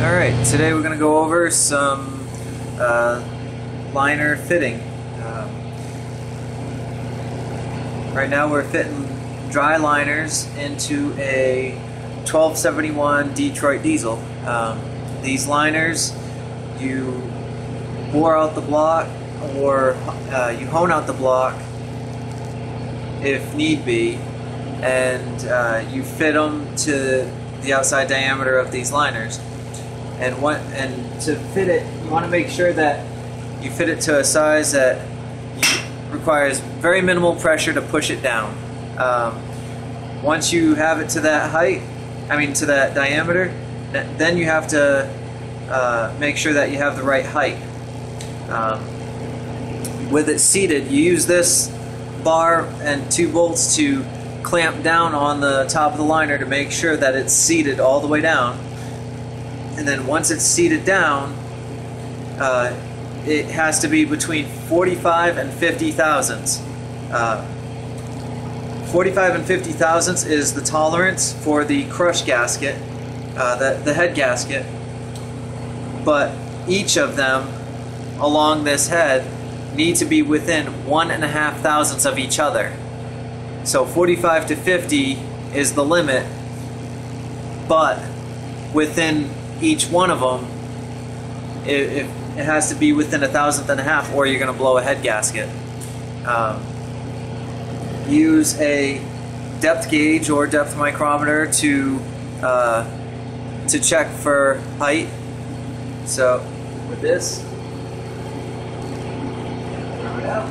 Alright, today we're going to go over some liner fitting. Right now we're fitting dry liners into a 1271 Detroit diesel. These liners, you bore out the block or you hone out the block if need be, and you fit them to the outside diameter of these liners. And to fit it, you want to make sure that you fit it to a size that requires very minimal pressure to push it down. Once you have it to that height, to that diameter, then you have to make sure that you have the right height. With it seated, you use this bar and two bolts to clamp down on the top of the liner to make sure that it's seated all the way down. And then once it's seated down, it has to be between 45 and 50 thousandths. 45 and 50 thousandths is the tolerance for the crush gasket, the head gasket. But each of them along this head need to be within 1.5 thousandths of each other. So 45 to 50 is the limit, but within each one of them, it has to be within 1.5 thousandths, or you're going to blow a head gasket. Use a depth gauge or depth micrometer to check for height. So with this, throw it out.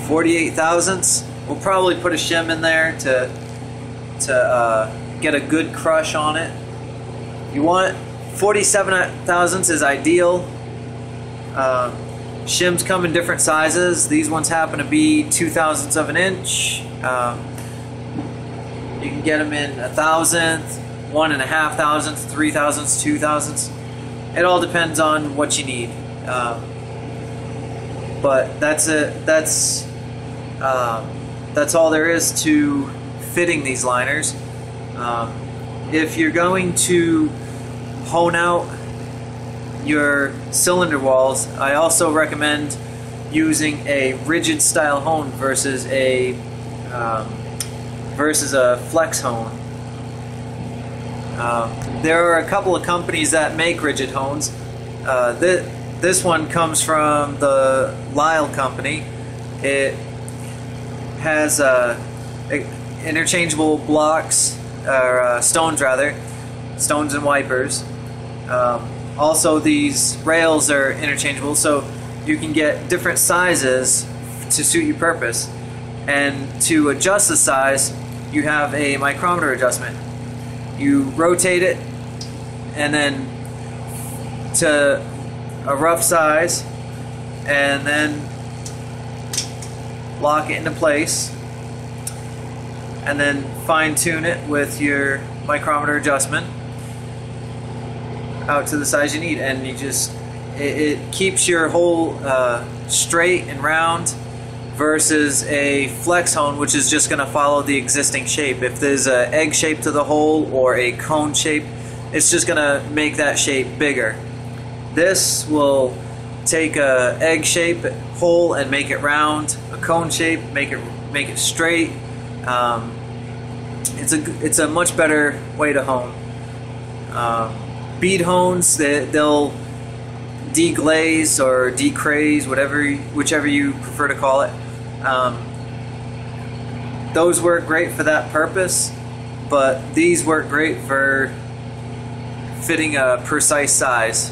48 thousandths. We'll probably put a shim in there to get a good crush on it. You want 47 thousandths is ideal. Shims come in different sizes. These ones happen to be 2 thousandths of an inch. You can get them in 1,000th, 1.5 thousandths, 3 thousandths, 2 thousandths. It all depends on what you need. But that's all there is to fitting these liners. If you're going to hone out your cylinder walls, I also recommend using a rigid style hone versus a flex hone. There are a couple of companies that make rigid hones. This one comes from the Lyle company. It has interchangeable blocks, or stones rather, stones and wipers. Also, these rails are interchangeable, so you can get different sizes to suit your purpose. And to adjust the size, you have a micrometer adjustment. You rotate it, and then to a rough size, and then lock it into place, and then fine tune it with your micrometer adjustment out to the size you need, and it keeps your hole straight and round versus a flex hone, which is just going to follow the existing shape. If there's an egg shape to the hole or a cone shape, it's just going to make that shape bigger. This will take a egg shape hole and make it round, a cone shape, make it straight. It's a much better way to hone. Bead hones, they'll deglaze or decraze, whichever you prefer to call it. Those work great for that purpose, but these work great for fitting a precise size.